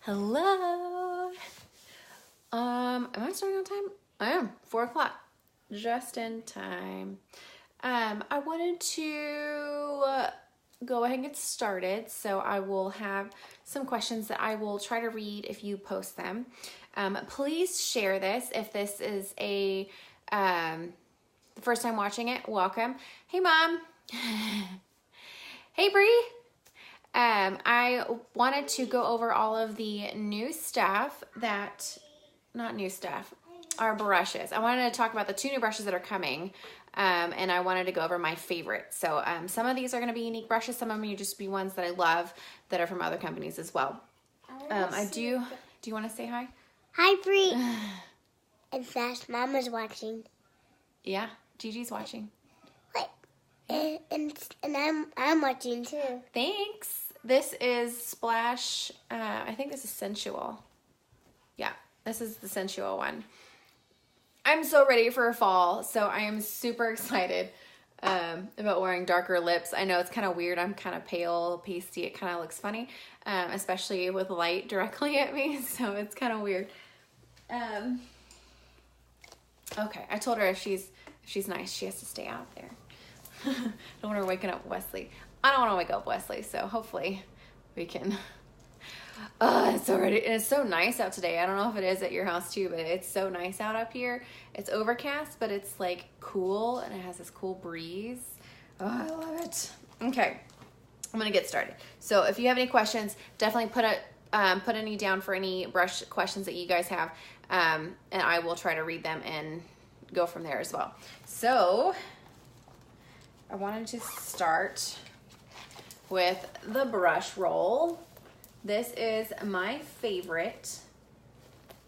Hello. Am I starting on time? I am. 4 o'clock. Just in time. I wanted to go ahead and get started. So I will have some questions that I will try to read if you post them. Please share this if this is a the first time watching it. Welcome. Hey, Mom. Hey, Bree. I wanted to go over all of the new stuff our brushes. I wanted to talk about the 2 new brushes that are coming, and I wanted to go over my favorites. So some of these are going to be unique brushes. Some of them will just be ones that I love that are from other companies as well. Do you want to say hi? Hi, Bree. And Flash, Mama's watching. Yeah, Gigi's watching. What? And I'm watching too. Thanks. This is Splash. I think this is Sensual. Yeah, this is the Sensual one. I'm so ready for fall, so I am super excited about wearing darker lips. I know it's kind of weird. I'm kind of pale, pasty. It kind of looks funny, especially with light directly at me, so it's kind of weird. Okay, I told her if she's nice, she has to stay out there. I don't want her waking up Wesley. I don't want to wake up Wesley, so hopefully we can. It's already, and it's so nice out today. I don't know if it is at your house too, but it's so nice out up here. It's overcast, but it's like cool, and it has this cool breeze. Oh, I love it. Okay, I'm gonna get started. So if you have any questions, definitely put any down for any brush questions that you guys have, and I will try to read them and go from there as well. So I wanted to start with the brush roll. This is my favorite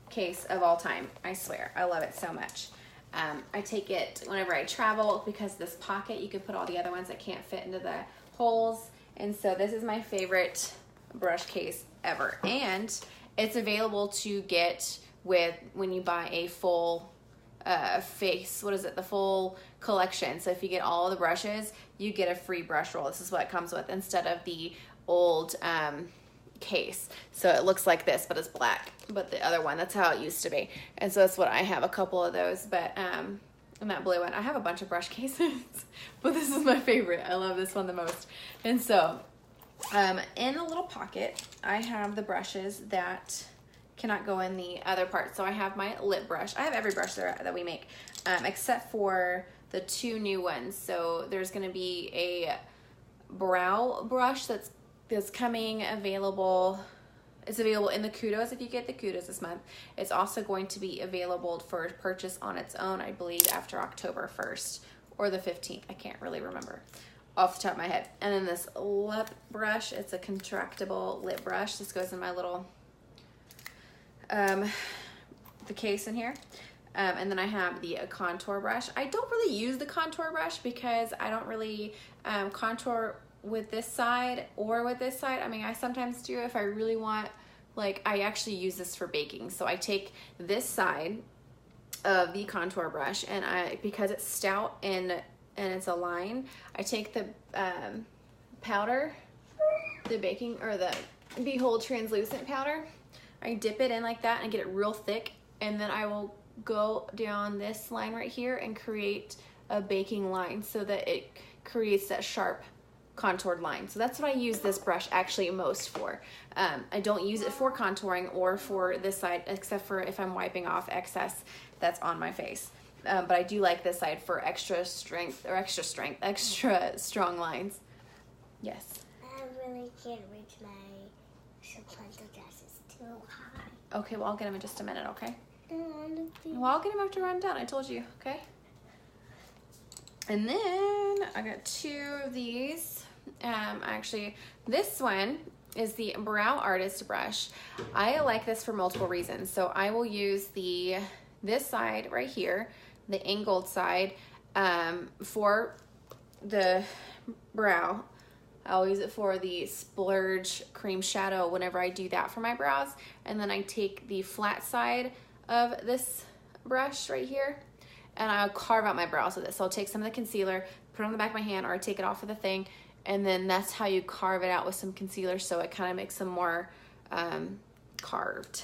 case of all time. I swear, I love it so much. I take it whenever I travel because this pocket, you can put all the other ones that can't fit into the holes. And so this is my favorite brush case ever. And it's available to get when you buy a full the full collection. So if you get all the brushes, you get a free brush roll. This is what it comes with instead of the old case. So it looks like this, but it's black. But the other one, that's how it used to be. And so that's what I have, a couple of those. But and that blue one, I have a bunch of brush cases, but this is my favorite. I love this one the most. And so in the little pocket, I have the brushes that cannot go in the other part. So I have my lip brush. I have every brush that we make, except for the 2 new ones. So there's going to be a brow brush that's coming available. It's available in the Kudos if you get the Kudos this month. It's also going to be available for purchase on its own, I believe, after October 1st or the 15th. I can't really remember off the top of my head. And then this lip brush, it's a contractable lip brush. This goes in my little the case in here. And then I have the contour brush. I don't really use the contour brush because I don't really contour with this side or with this side. I mean, I sometimes do if I really want, like, I actually use this for baking. So I take this side of the contour brush and because it's stout and it's a line, I take the powder, the baking or the Behold translucent powder. I dip it in like that and get it real thick, and then I will go down this line right here and create a baking line so that it creates that sharp contoured line. So that's what I use this brush actually most for. I don't use it for contouring or for this side, except for if I'm wiping off excess that's on my face. But I do like this side for extra strong lines. Yes. I really can't reach my substantial glasses too high. Okay, well, I'll get them in just a minute, okay? Well, I'll get them after I'm done. I told you, okay? And then I got 2 of these. Actually, this one is the Brow Artist brush. I like this for multiple reasons. So I will use this side right here, the angled side, for the brow. I'll use it for the splurge cream shadow whenever I do that for my brows. And then I take the flat side of this brush right here and I'll carve out my brows with it. So I'll take some of the concealer, put it on the back of my hand, or I take it off of the thing, and then that's how you carve it out with some concealer, so it kind of makes them more carved.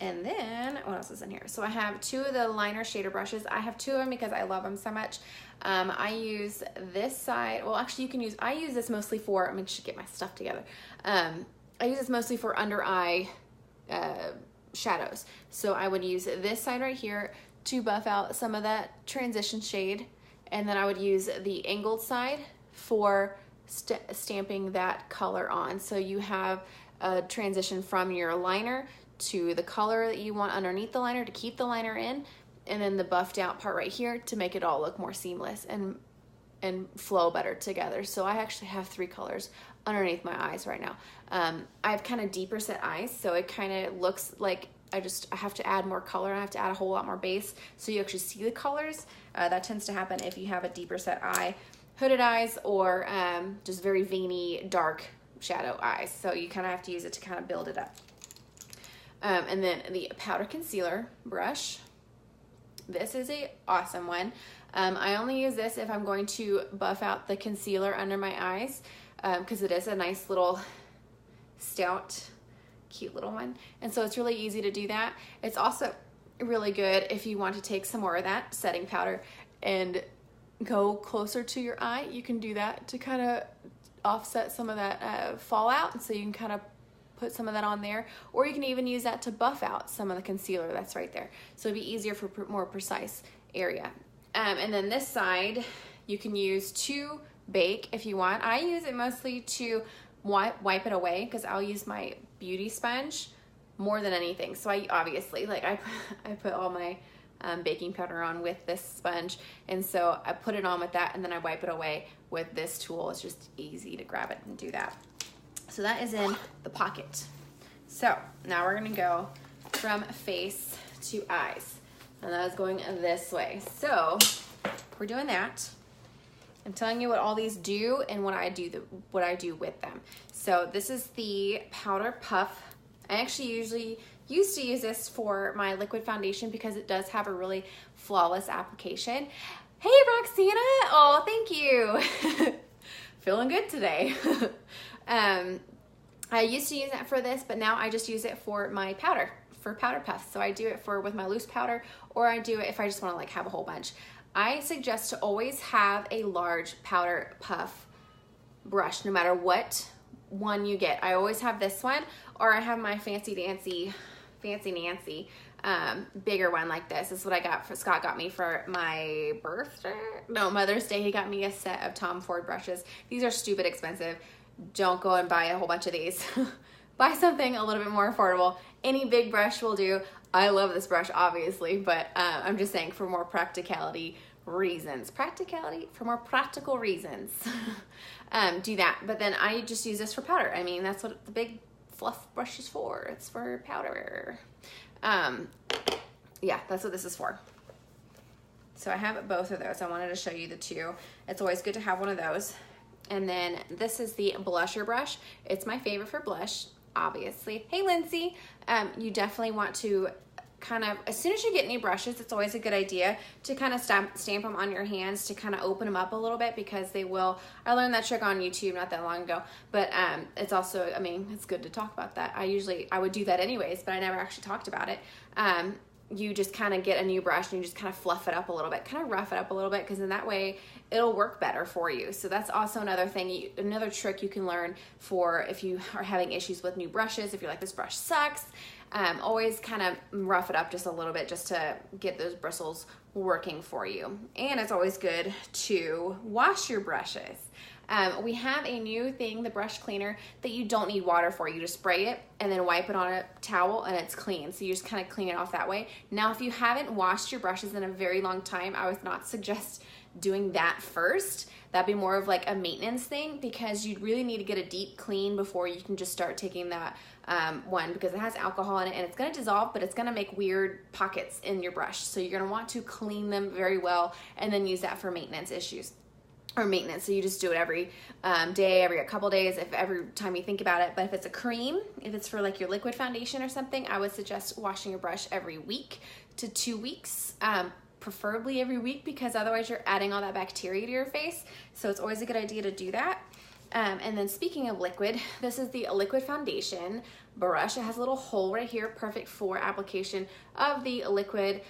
And then, what else is in here? So I have 2 of the liner shader brushes. I have 2 of them because I love them so much. I use this side, well actually you can use, I use this mostly for, I'm gonna get my stuff together. I use this mostly for under eye shadows. So I would use this side right here to buff out some of that transition shade. And then I would use the angled side for stamping that color on. So you have a transition from your liner to the color that you want underneath the liner to keep the liner in, and then the buffed out part right here to make it all look more seamless and flow better together. So I actually have 3 colors underneath my eyes right now. I have kind of deeper set eyes, so it kind of looks like I have to add more color. I have to add a whole lot more base so you actually see the colors. That tends to happen if you have a deeper set eye, hooded eyes, or just very veiny dark shadow eyes. So you kind of have to use it to kind of build it up. And then the powder concealer brush. This is a awesome one. I only use this if I'm going to buff out the concealer under my eyes, because it is a nice little stout, cute little one. And so it's really easy to do that. It's also really good if you want to take some more of that setting powder and go closer to your eye. You can do that to kind of offset some of that fallout, so you can kind of put some of that on there, or you can even use that to buff out some of the concealer that's right there, so it'd be easier for more precise area. And then this side you can use to bake if you want. I use it mostly to wipe it away because I'll use my beauty sponge more than anything. So I obviously, like, I put all my baking powder on with this sponge, and so I put it on with that, and then I wipe it away with this tool. It's just easy to grab it and do that. So that is in the pocket. So now we're gonna go from face to eyes, and that is going this way. So we're doing that. I'm telling you what all these do and what I do with them. So this is the Powder Puff. I actually usually used to use this for my liquid foundation because it does have a really flawless application. Hey Roxana, oh thank you. Feeling good today. I used to use that for this, but now I just use it for my powder, for powder puffs. So I do it with my loose powder, or I do it if I just want to like have a whole bunch. I suggest to always have a large powder puff brush, no matter what one you get. I always have this one, or I have my Fancy Nancy bigger one like this. This is what I got for Scott got me for my Mother's Day. He got me a set of Tom Ford brushes. These are stupid expensive. Don't go and buy a whole bunch of these. Buy something a little bit more affordable. Any big brush will do. I love this brush obviously, but I'm just saying for more practicality reasons. For more practical reasons. Do that. But then I just use this for powder. I mean, that's what the big fluff brush is for. It's for powder. Yeah, that's what this is for. So I have both of those. I wanted to show you the two. It's always good to have one of those. And then this is the blusher brush. It's my favorite for blush, obviously. Hey, Lindsay. You definitely want to kind of, as soon as you get new brushes, it's always a good idea to kind of stamp them on your hands to kind of open them up a little bit, because they will, I learned that trick on YouTube not that long ago, but it's also, I mean, it's good to talk about that. I would do that anyways, but I never actually talked about it. You just kind of get a new brush and you just kind of fluff it up a little bit, kind of rough it up a little bit, because in that way it'll work better for you. So that's also another thing, another trick you can learn for if you are having issues with new brushes. If you're like, this brush sucks, always kind of rough it up just a little bit just to get those bristles working for you. And it's always good to wash your brushes. We have a new thing, the brush cleaner, that you don't need water for. You just spray it and then wipe it on a towel and it's clean. So you just kind of clean it off that way. Now, if you haven't washed your brushes in a very long time, I would not suggest doing that first. That'd be more of like a maintenance thing, because you really need to get a deep clean before you can just start taking that one, because it has alcohol in it and it's going to dissolve, but it's going to make weird pockets in your brush. So you're going to want to clean them very well and then use that for maintenance issues. Or maintenance, so you just do it every day, every couple days, every time you think about it. But if it's a cream, if it's for like your liquid foundation or something, I would suggest washing your brush every week to 2 weeks, preferably every week, because otherwise you're adding all that bacteria to your face. So it's always a good idea to do that. And then speaking of liquid, this is the liquid foundation brush. It has a little hole right here, perfect for application of the liquid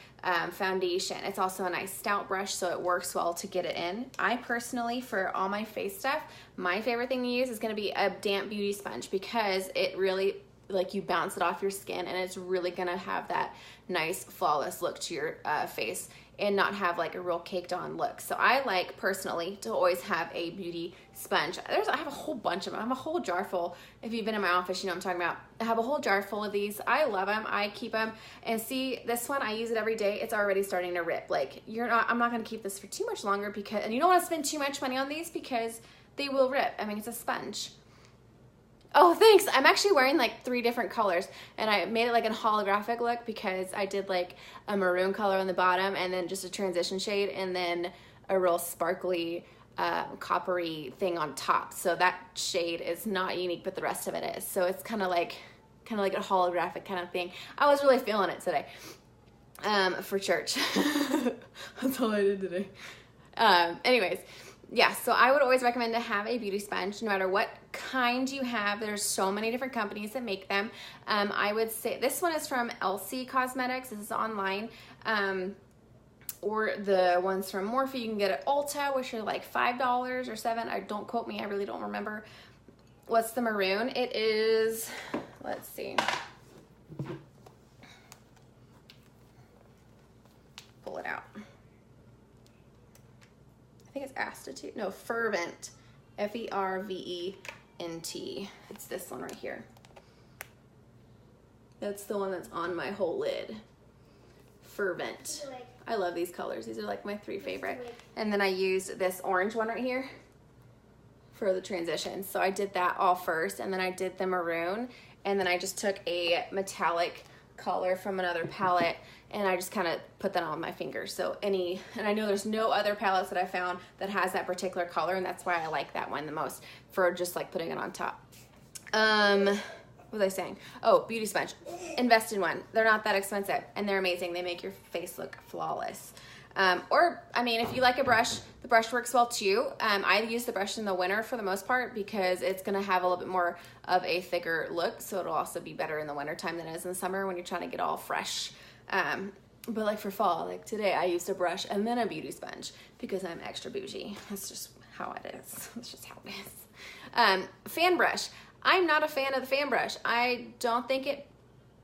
foundation. It's also a nice stout brush, so it works well to get it in. I personally, for all my face stuff, my favorite thing to use is gonna be a damp beauty sponge, because it really, like, you bounce it off your skin and it's really gonna have that nice flawless look to your face and not have like a real caked on look. So I like personally to always have a beauty sponge. I have a whole bunch of them. I have a whole jar full. If you've been in my office, you know what I'm talking about. I have a whole jar full of these. I love them. I keep them. And see, this one, I use it every day. It's already starting to rip. Like, I'm not gonna keep this for too much longer, because, and you don't wanna spend too much money on these because they will rip. I mean, it's a sponge. Oh, thanks. I'm actually wearing like 3 different colors, and I made it like a holographic look because I did like a maroon color on the bottom and then just a transition shade and then a real sparkly coppery thing on top. So that shade is not unique, but the rest of it is. So it's kind of like a holographic kind of thing. I was really feeling it today for church. That's all I did today. Anyways. Yeah, so I would always recommend to have a beauty sponge no matter what kind you have. There's so many different companies that make them. I would say this one is from Elsie Cosmetics. This is online. Or the ones from Morphe you can get at Ulta, which are like $5 or $7. Don't quote me, I really don't remember. What's the maroon? It is, let's see. Pull it out. I think it's Astitute. No, Fervent. F-E-R-V-E-N-T. It's this one right here. That's the one that's on my whole lid. Fervent. I love these colors. These are like my 3 favorite. And then I used this orange one right here for the transition. So I did that all first, and then I did the maroon, and then I just took a metallic color from another palette and I just kind of put that on my fingers. So and I know there's no other palettes that I found that has that particular color, and that's why I like that one the most, for just like putting it on top. What was I saying? Oh, beauty sponge. Invest in one. They're not that expensive and they're amazing. They make your face look flawless. Or, I mean, if you like a brush, the brush works well too. I use the brush in the winter for the most part because it's going to have a little bit more of a thicker look. So it'll also be better in the winter time than it is in the summer when you're trying to get all fresh. But like for fall, like today, I used a brush and then a beauty sponge because I'm extra bougie. That's just how it is. That's just how it is. Fan brush. I'm not a fan of the fan brush. I don't think it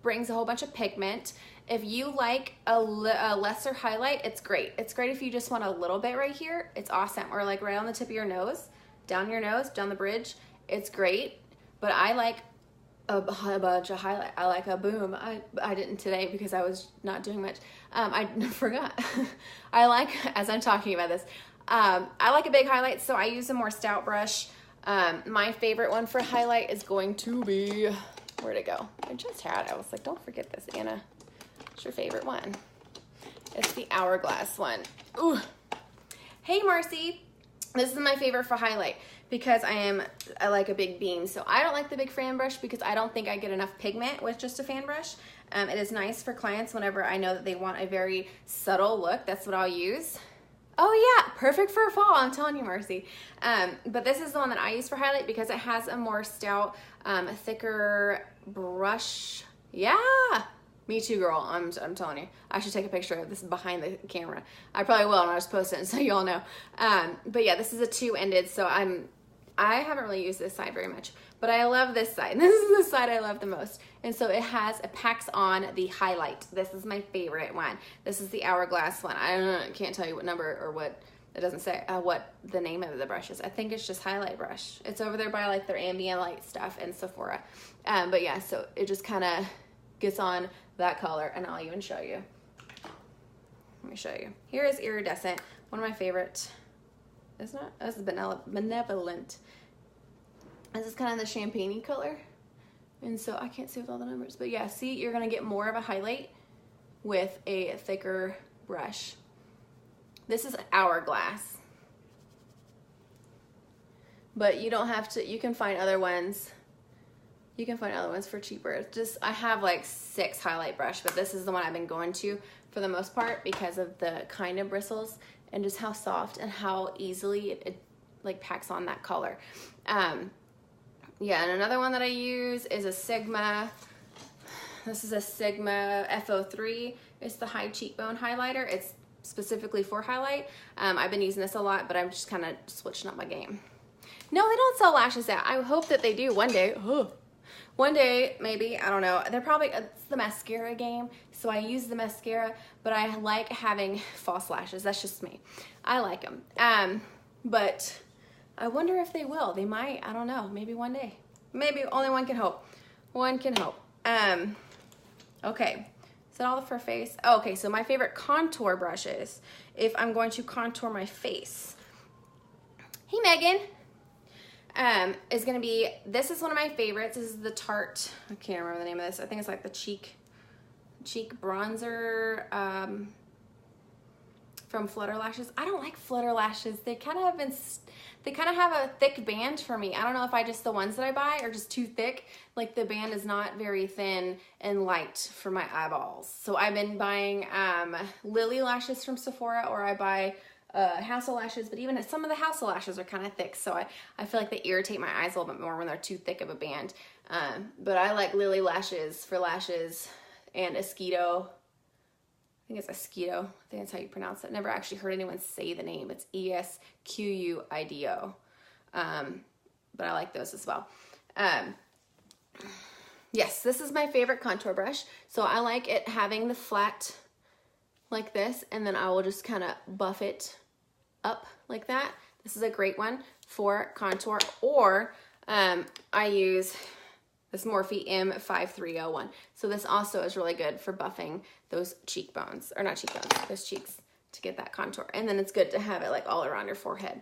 brings a whole bunch of pigment. If you like a lesser highlight, it's great. It's great if you just want a little bit right here. It's awesome. Or like right on the tip of your nose, down the bridge. It's great. But I like a bunch of highlight. I like a boom. I didn't today because I was not doing much. I forgot. I like, as I'm talking about this, I like a big highlight, so I use a more stout brush. My favorite one for highlight is going to be, where'd it go? I just had it. I was like, don't forget this, Anna. It's your favorite one. It's the Hourglass one. Ooh. Hey, Marcy. This is my favorite for highlight because I like a big beam. So I don't like the big fan brush because I don't think I get enough pigment with just a fan brush. It is nice for clients whenever I know that they want a very subtle look. That's what I'll use. Oh yeah, perfect for fall, I'm telling you, Marcy. But this is the one that I use for highlight because it has a more stout, thicker brush. Yeah, me too, girl. I'm telling you. I should take a picture of this behind the camera. I probably will, and I'll just post it so you all know. But yeah, this is a 2-ended, so I haven't really used this side very much, but I love this side. This is the side I love the most. And so it packs on the highlight. This is my favorite one. This is the Hourglass one. I can't tell you what number or what, it doesn't say what the name of the brush is. I think it's just highlight brush. It's over there by like their ambient light stuff in Sephora. But yeah, so it just kind of gets on that color, and I'll even show you. Let me show you. Here is Iridescent, one of my favorite. Isn't it? This is Benevolent. This is kind of the champagne-y color. And so I can't see with all the numbers. But yeah, see, you're going to get more of a highlight with a thicker brush. This is Hourglass. But you don't have to, you can find other ones. You can find other ones for cheaper. It's just, I have like 6 highlight brush, but this is the one I've been going to for the most part because of the kind of bristles and just how soft and how easily like packs on that color. Yeah, and another one that I use is a Sigma. This is a Sigma F03. It's the high cheekbone highlighter. It's specifically for highlight. I've been using this a lot, but I'm just kind of switching up my game. No, they don't sell lashes out. I hope that they do one day. One day, maybe, I don't know. They're probably, it's the mascara game, so I use the mascara, but I like having false lashes. That's just me. I like them. But I wonder if they will. They might, I don't know, maybe one day. Maybe, only one can hope. One can hope. Okay, is that all for face? Oh, okay, so my favorite contour brushes, if I'm going to contour my face. Hey, Megan. Is gonna be, this is one of my favorites. This is the Tarte, I can't remember the name of this. I think it's like the cheek bronzer from Flutter Lashes. I don't like Flutter Lashes. They kind of have a thick band for me. I don't know if the ones that I buy are just too thick. Like the band is not very thin and light for my eyeballs. So I've been buying Lily lashes from Sephora, or I buy House of Lashes, but even some of the House of Lashes are kind of thick, so I feel like they irritate my eyes a little bit more when they're too thick of a band. But I like Lily lashes for lashes, and Esquido. I think it's Esquido. I think that's how you pronounce it. Never actually heard anyone say the name. It's Esquido. But I like those as well. Yes, this is my favorite contour brush. So I like it having the flat like this, and then I will just kind of buff it up like that. This is a great one for contour, or I use this Morphe M5301. So this also is really good for buffing those cheekbones, or not cheekbones, those cheeks, to get that contour. And then it's good to have it like all around your forehead.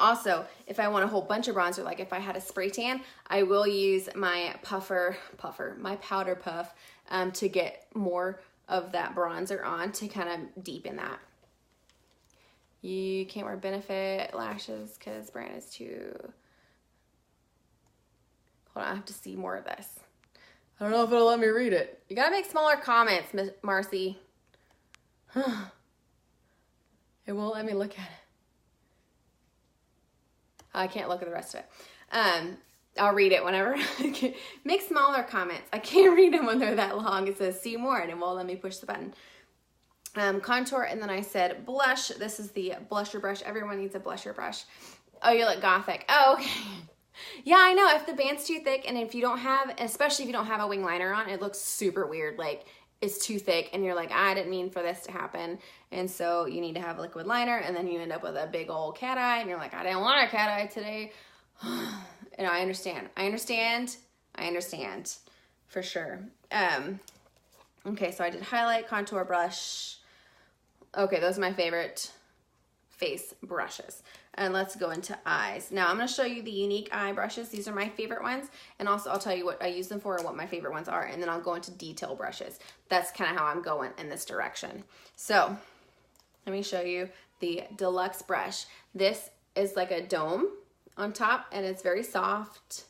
Also, if I want a whole bunch of bronzer, like if I had a spray tan, I will use my my powder puff to get more of that bronzer on to kind of deepen that. You can't wear Benefit lashes because brand is too... Hold on, I have to see more of this. I don't know if it'll let me read it. You gotta make smaller comments, Miss Marcy. It won't let me look at it. I can't look at the rest of it. I'll read it whenever. Make smaller comments. I can't read them when they're that long. It says see more, and it won't let me push the button. Contour, and then I said blush. This is the blusher brush. Everyone needs a blusher brush. Oh, you look gothic. Oh, okay. Yeah, I know. If the band's too thick, and if you don't have, especially if you don't have a wing liner on, it looks super weird. Like it's too thick, and you're like, I didn't mean for this to happen. And so you need to have a liquid liner, and then you end up with a big old cat eye, and you're like, I didn't want a cat eye today. And I understand for sure. Okay, so I did highlight, contour brush. Okay, those are my favorite face brushes. And let's go into eyes. Now I'm gonna show you the Younique eye brushes. These are my favorite ones. And also I'll tell you what I use them for and what my favorite ones are. And then I'll go into detail brushes. That's kind of how I'm going in this direction. So let me show you the Deluxe brush. This is like a dome on top, and it's very soft.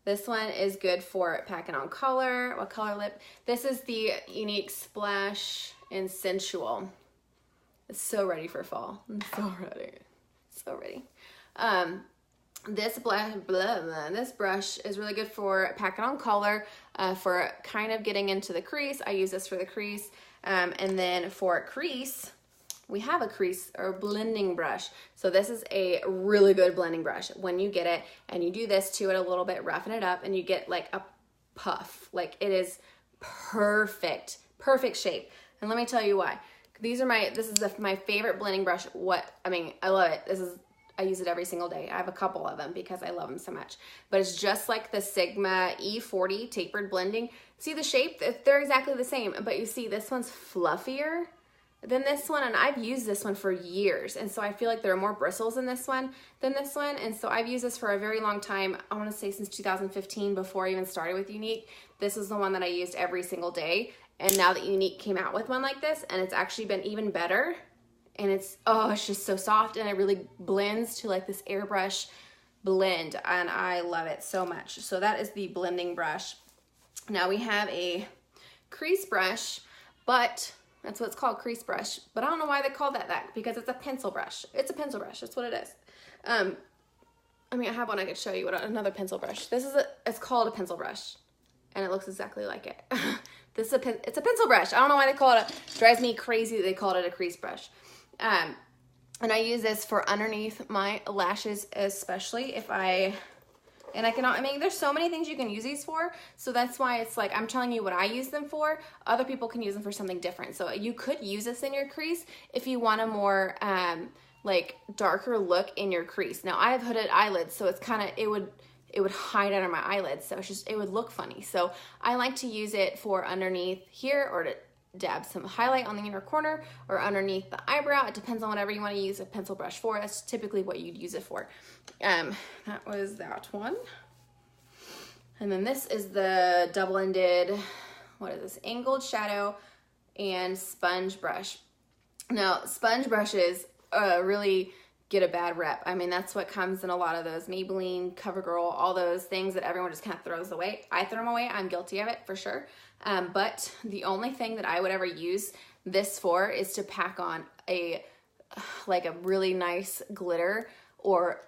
This one is good for packing on color. What color lip? This is the Younique Splash and Sensual. It's so ready for fall. I'm so ready. So ready. This brush is really good for packing on color, for kind of getting into the crease. I use this for the crease. And then for crease, we have a crease or blending brush. So this is a really good blending brush. When you get it and you do this to it a little bit, roughen it up, and you get like a puff. Like it is perfect shape. And let me tell you why. This is my favorite blending brush. I love it. I use it every single day. I have a couple of them because I love them so much. But it's just like the Sigma E40 tapered blending. See the shape? They're exactly the same, but you see this one's fluffier than this one, and I've used this one for years, and so I feel like there are more bristles in this one than this one, and so I've used this for a very long time. I want to say since 2015, before I even started with Younique. This is the one that I used every single day, and now that Younique came out with one like this, and it's actually been even better, and it's just so soft, and it really blends to like this airbrush blend, and I love it so much. So that is the blending brush. Now we have a crease brush, but that's what it's called, crease brush. But I don't know why they call that because it's a pencil brush. It's a pencil brush. That's what it is. I mean, I have one I could show you. Another pencil brush. It's called a pencil brush, and it looks exactly like it. It's a pencil brush. I don't know why they call it. Drives me crazy that they called it a crease brush. And I use this for underneath my lashes, especially if I mean, there's so many things you can use these for, so that's why it's like I'm telling you what I use them for. Other people can use them for something different. So you could use this in your crease if you want a more like darker look in your crease. Now I have hooded eyelids, so it's kind of, it would hide under my eyelids, so it would look funny. So I like to use it for underneath here, or to dab some highlight on the inner corner, or underneath the eyebrow. It depends on whatever you want to use a pencil brush for. That's typically what you'd use it for. That was that one. And then this is the double-ended, what is this? Angled shadow and sponge brush. Now, sponge brushes really get a bad rep. I mean, that's what comes in a lot of those Maybelline, CoverGirl, all those things that everyone just kind of throws away. I throw them away. I'm guilty of it for sure. But the only thing that I would ever use this for is to pack on like a really nice glitter, or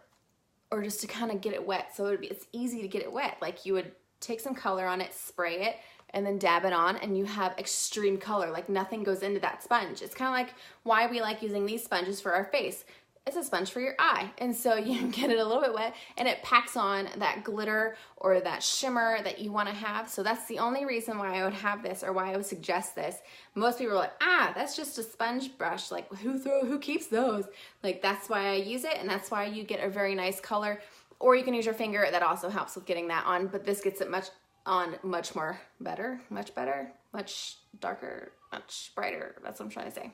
just to kind of get it wet. So it's easy to get it wet. Like you would take some color on it, spray it, and then dab it on, and you have extreme color. Like nothing goes into that sponge. It's kind of like why we like using these sponges for our face. It's a sponge for your eye. And so you get it a little bit wet, and it packs on that glitter or that shimmer that you want to have. So that's the only reason why I would have this, or why I would suggest this. Most people are like, that's just a sponge brush. Like who keeps those? Like that's why I use it, and that's why you get a very nice color. Or you can use your finger. That also helps with getting that on, but this gets it much better, much darker, much brighter. That's what I'm trying to say.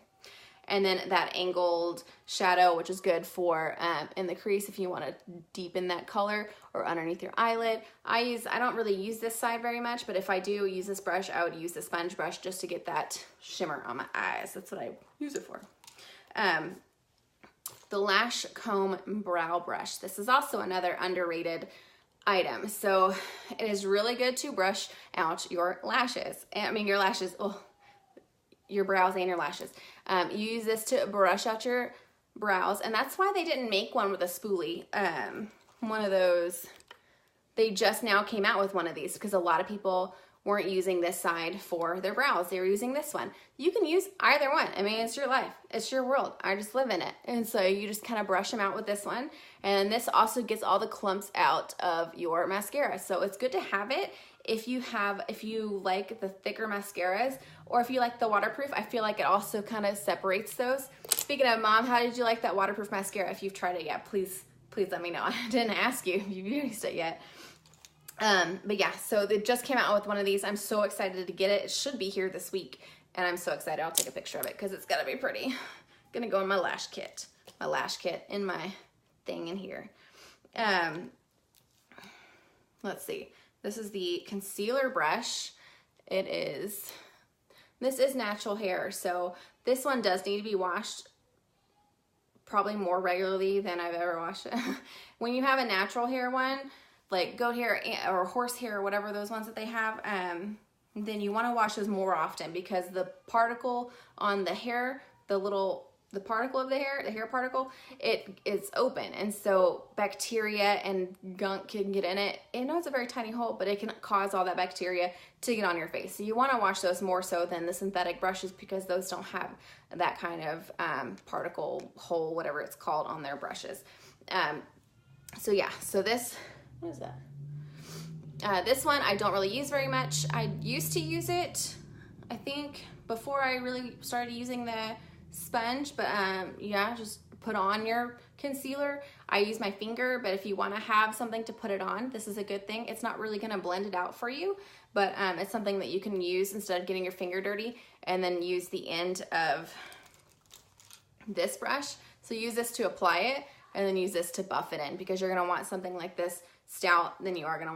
And then that angled shadow, which is good for in the crease if you want to deepen that color, or underneath your eyelid. I don't really use this side very much, but if I do use this brush, I would use the sponge brush just to get that shimmer on my eyes. That's what I use it for. The Lash Comb Brow Brush. This is also another underrated item. So it is really good to brush out your lashes. I mean, your lashes, your brows and your lashes. You use this to brush out your brows, and that's why they didn't make one with a spoolie. One of those, they just now came out with one of these because a lot of people weren't using this side for their brows. They were using this one. You can use either one. I mean, it's your life. It's your world. I just live in it. And so you just kind of brush them out with this one. And this also gets all the clumps out of your mascara. So it's good to have it if you like the thicker mascaras, or if you like the waterproof. I feel like it also kind of separates those. Speaking of, Mom, how did you like that waterproof mascara? If you've tried it yet, please let me know. I didn't ask you if you've used it yet. But yeah, so they just came out with one of these. I'm so excited to get it. It should be here this week, and I'm so excited. I'll take a picture of it because it's gotta be pretty. Gonna go in my lash kit in my thing in here. Let's see. This is the concealer brush. This is natural hair, so this one does need to be washed probably more regularly than I've ever washed it. When you have a natural hair one, like goat hair or horse hair or whatever those ones that they have, then you want to wash those more often, because the particle on the hair, the particle of the hair particle, it is open, and so bacteria and gunk can get in it. I know it's a very tiny hole, but it can cause all that bacteria to get on your face. So you want to wash those more so than the synthetic brushes, because those don't have that kind of particle hole, whatever it's called, on their brushes. So yeah, so this, what is that? This one I don't really use very much. I used to use it, I think, before I really started using the sponge, but yeah, just put on your concealer. I use my finger, but if you want to have something to put it on, this is a good thing. It's not really going to blend it out for you, but it's something that you can use instead of getting your finger dirty, and then use the end of this brush. So use this to apply it, and then use this to buff it in, because you're going to want something like this stout than you are going to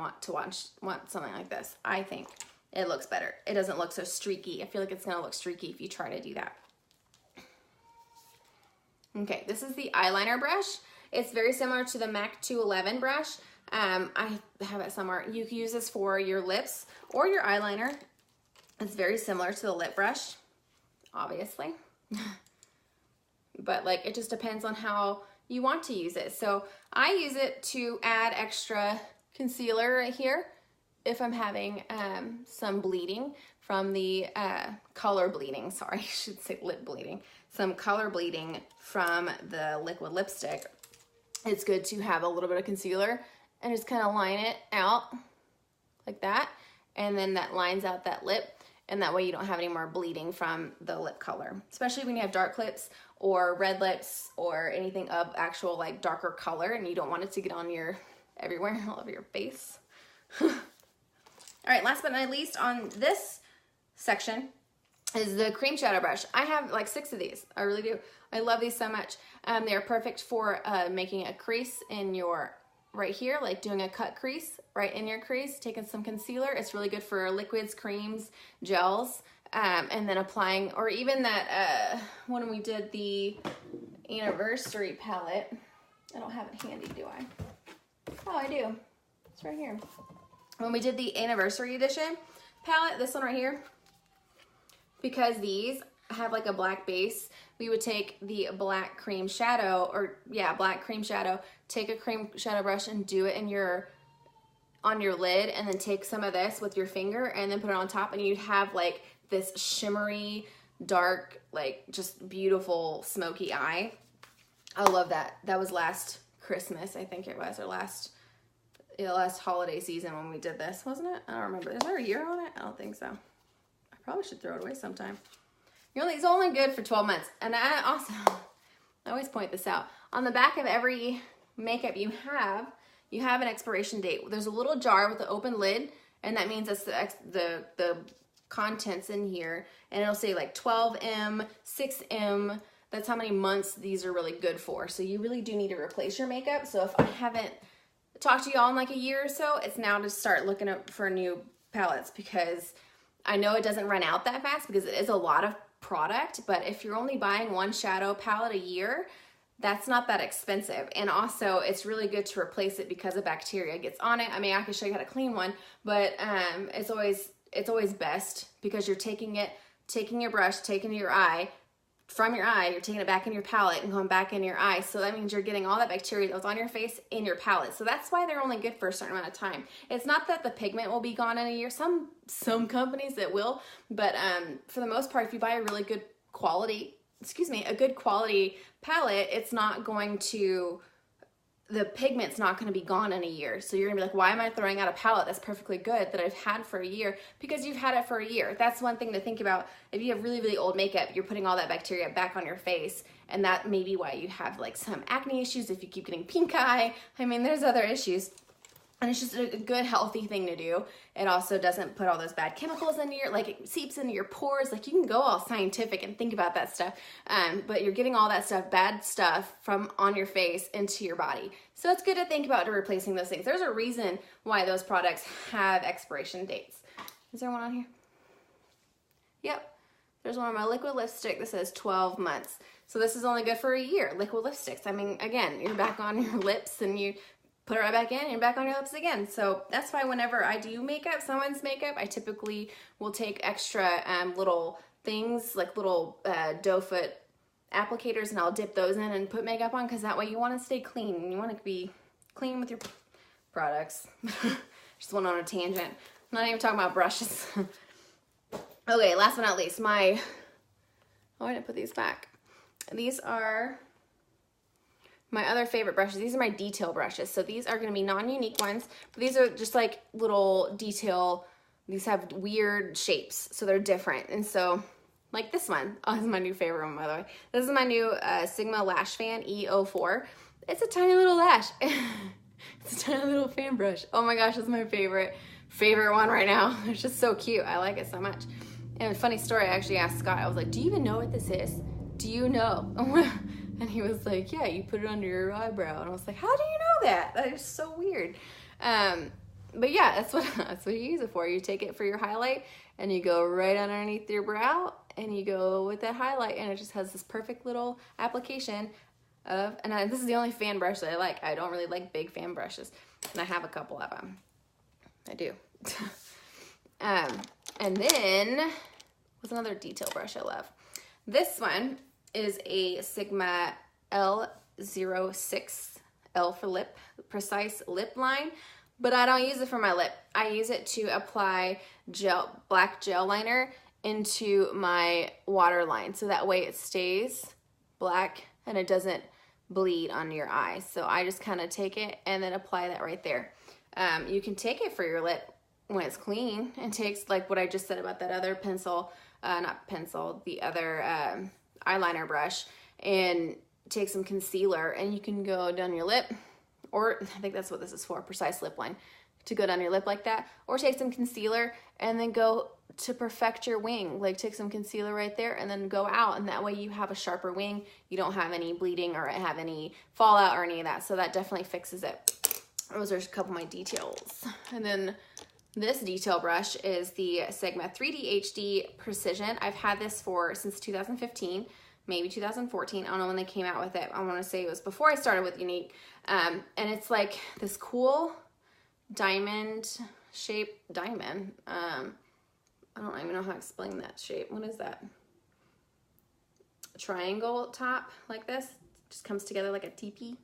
want something like this. I think it looks better. It doesn't look so streaky. I feel like it's going to look streaky if you try to do that. Okay, this is the eyeliner brush. It's very similar to the MAC 211 brush. I have it somewhere. You can use this for your lips or your eyeliner. It's very similar to the lip brush, obviously. But like, it just depends on how you want to use it. So I use it to add extra concealer right here if I'm having some bleeding from the color bleeding, sorry, I should say lip bleeding, some color bleeding from the liquid lipstick. It's good to have a little bit of concealer and just kind of line it out like that, and then that lines out that lip, and that way you don't have any more bleeding from the lip color, especially when you have dark lips or red lips or anything of actual like darker color and you don't want it to get on your everywhere, all over your face. All right, last but not least on this section is the cream shadow brush. I have like 6 of these. I really do. I love these so much. They're perfect for making a crease in your right here, like doing a cut crease right in your crease, taking some concealer. It's really good for liquids, creams, gels, and then applying, or even that when we did the anniversary palette. I don't have it handy, do I? Oh, I do. It's right here. When we did the anniversary edition palette, this one right here, because these have like a black base, we would take the black cream shadow, or yeah, black cream shadow, take a cream shadow brush and do it in your, on your lid, and then take some of this with your finger and then put it on top, and you'd have like this shimmery, dark, like just beautiful smoky eye. I love that. That was last Christmas, I think it was, or last holiday season when we did this, wasn't it? I don't remember. Is there a year on it? I don't think so. I probably should throw it away sometime. It's only good for 12 months. And I always point this out. On the back of every makeup you have an expiration date. There's a little jar with an open lid, and that means that's the contents in here. And it'll say like 12M, 6M. That's how many months these are really good for. So you really do need to replace your makeup. So if I haven't talked to y'all in like a year or so, it's now to start looking up for new palettes, because I know it doesn't run out that fast because it is a lot of product, but if you're only buying one shadow palette a year, that's not that expensive. And also it's really good to replace it because of bacteria gets on it. I mean, I can show you how to clean one, but it's always best because you're taking your brush, taking your eye, from your eye, you're taking it back in your palette and going back in your eye. So that means you're getting all that bacteria that was on your face in your palette. So that's why they're only good for a certain amount of time. It's not that the pigment will be gone in a year. Some companies it will, but for the most part, if you buy a really good quality, a good quality palette, it's not going to, the pigment's not going to be gone in a year. So you're gonna be like, why am I throwing out a palette that's perfectly good that I've had for a year? Because you've had it for a year. That's one thing to think about. If you have really, really old makeup, you're putting all that bacteria back on your face, and that may be why you have like some acne issues if you keep getting pink eye. I mean, there's other issues. And it's just a good, healthy thing to do. It also doesn't put all those bad chemicals into your, like it seeps into your pores. Like you can go all scientific and think about that stuff. But you're getting all that stuff, bad stuff from on your face into your body. So it's good to think about replacing those things. There's a reason why those products have expiration dates. Is there one on here? Yep. There's one on my liquid lipstick that says 12 months. So this is only good for a year, liquid lipsticks. I mean, again, you're back on your lips and you put it right back in and back on your lips again. So that's why whenever I do makeup, someone's makeup, I typically will take extra little things, like little doe foot applicators, and I'll dip those in and put makeup on, because that way you want to stay clean. You want to be clean with your products. Just went on a tangent. I'm not even talking about brushes. Okay, last but not least, I didn't put these back. These are my other favorite brushes. These are my detail brushes. So these are gonna be non-unique ones, but these are just like little detail. These have weird shapes, so they're different. And so, like this one, oh, this is my new favorite one, by the way. This is my new Sigma Lash Fan E04. It's a tiny little lash. It's a tiny little fan brush. Oh my gosh, it's my favorite one right now. It's just so cute. I like it so much. And a funny story, I actually asked Scott, I was like, do you even know what this is? Do you know? And he was like, yeah, you put it under your eyebrow. And I was like, how do you know that? That is so weird. But yeah, that's what you use it for. You take it for your highlight and you go right underneath your brow and you go with that highlight, and it just has this perfect little application of, and this is the only fan brush that I like. I don't really like big fan brushes, and I have a couple of them. I do. And then, what's another detail brush I love? This one is a Sigma 06, L for lip, Precise Lip Line. But I don't use it for my lip. I use it to apply black gel liner into my waterline, so that way it stays black and it doesn't bleed on your eyes. So I just kind of take it and then apply that right there. You can take it for your lip when it's clean, and takes like what I just said about that other pencil, the other eyeliner brush, and take some concealer and you can go down your lip, or I think that's what this is for, Precise Lip Line, to go down your lip like that, or take some concealer and then go to perfect your wing. Like take some concealer right there and then go out, and that way you have a sharper wing. You don't have any bleeding or have any fallout or any of that, so that definitely fixes it. Those are a couple of my details. And then this detail brush is the Sigma 3D HD Precision. I've had this since 2015, maybe 2014. I don't know when they came out with it. I want to say it was before I started with Younique. And it's like this cool diamond shape diamond. I don't even know how to explain that shape. What is that? A triangle top like this. Just comes together like a teepee,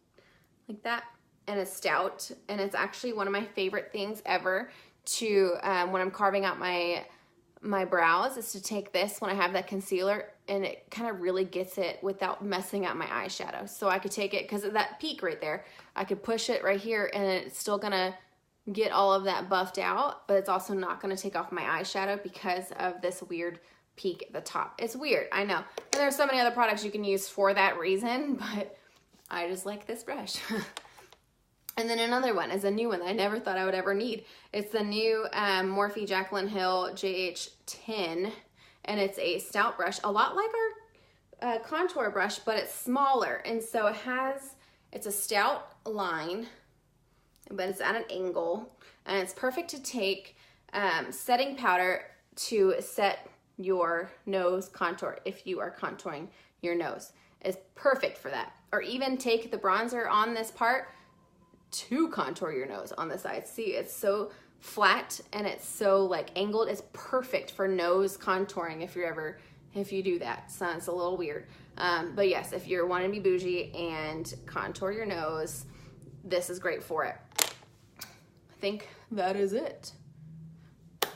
like that. And it's stout. And it's actually one of my favorite things ever to, when I'm carving out my brows, is to take this when I have that concealer, and it kind of really gets it without messing up my eyeshadow. So I could take it, because of that peak right there, I could push it right here and it's still gonna get all of that buffed out, but it's also not gonna take off my eyeshadow because of this weird peak at the top. It's weird, I know. And there's so many other products you can use for that reason, but I just like this brush. And then another one is a new one that I never thought I would ever need. It's the new Morphe Jaclyn Hill JH10, and it's a stout brush, a lot like our contour brush, but it's smaller. And so it's a stout line, but it's at an angle, and it's perfect to take setting powder to set your nose contour if you are contouring your nose. It's perfect for that. Or even take the bronzer on this part to contour your nose on the side. See, it's so flat and it's so like angled. It's perfect for nose contouring if you do that. Sounds a little weird. But yes, if you're wanting to be bougie and contour your nose, this is great for it. I think that is it.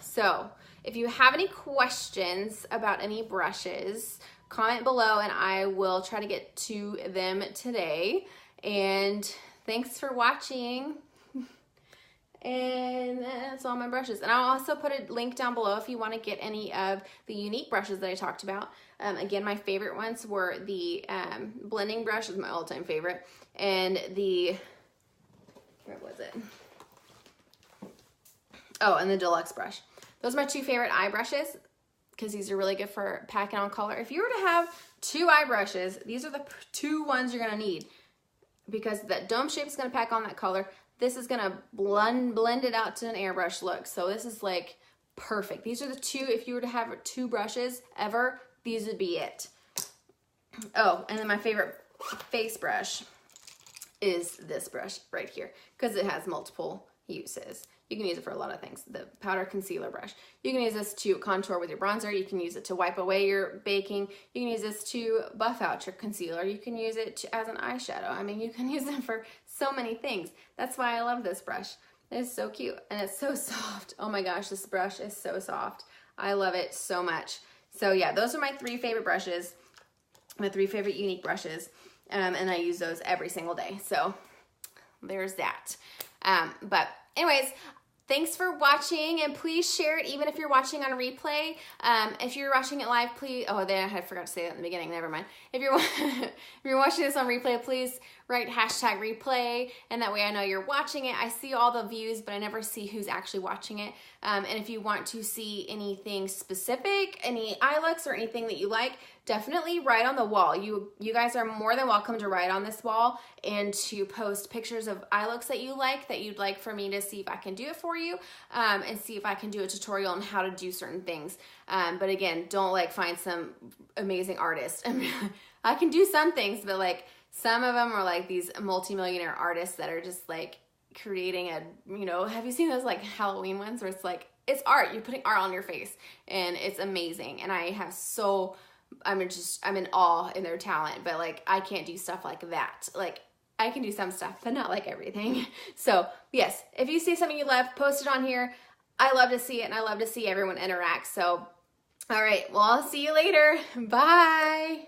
So if you have any questions about any brushes, comment below and I will try to get to them today. And thanks for watching. And that's all my brushes. And I'll also put a link down below if you want to get any of the Younique brushes that I talked about. Again, my favorite ones were the blending brush, is my all-time favorite, and the, where was it? Oh, and the deluxe brush. Those are my two favorite eye brushes because these are really good for packing on color. If you were to have two eye brushes, these are the two ones you're going to need, because that dome shape is going to pack on that color. This is going to blend it out to an airbrush look. So this is like perfect. These are the two, if you were to have two brushes ever, these would be it. Oh, and then my favorite face brush is this brush right here, because it has multiple uses. You can use it for a lot of things. The powder concealer brush. You can use this to contour with your bronzer. You can use it to wipe away your baking. You can use this to buff out your concealer. You can use it as an eyeshadow. I mean, you can use it for so many things. That's why I love this brush. It's so cute and it's so soft. Oh my gosh, this brush is so soft. I love it so much. So yeah, those are my three favorite brushes, my three favorite Younique brushes, and I use those every single day. So there's that. But anyways, thanks for watching, and please share it even if you're watching on replay. If you're watching it live, please, oh, I forgot to say that in the beginning, never mind. If you're watching this on replay, please write #replay, and that way I know you're watching it. I see all the views, but I never see who's actually watching it. And if you want to see anything specific, any eye looks or anything that you like, definitely write on the wall. You guys are more than welcome to write on this wall and to post pictures of eye looks that you like, that you'd like for me to see if I can do it for you, and see if I can do a tutorial on how to do certain things. But again, don't like find some amazing artist. I can do some things, but like some of them are like these multimillionaire artists that are just like creating a, have you seen those like Halloween ones where it's like, it's art, you're putting art on your face and it's amazing. And I have so I'm in awe in their talent, but like I can't do stuff like that. Like I can do some stuff, but not like everything. So yes, if you see something you love, post it on here. I love to see it, and I love to see everyone interact. So, all right, well, I'll see you later. Bye.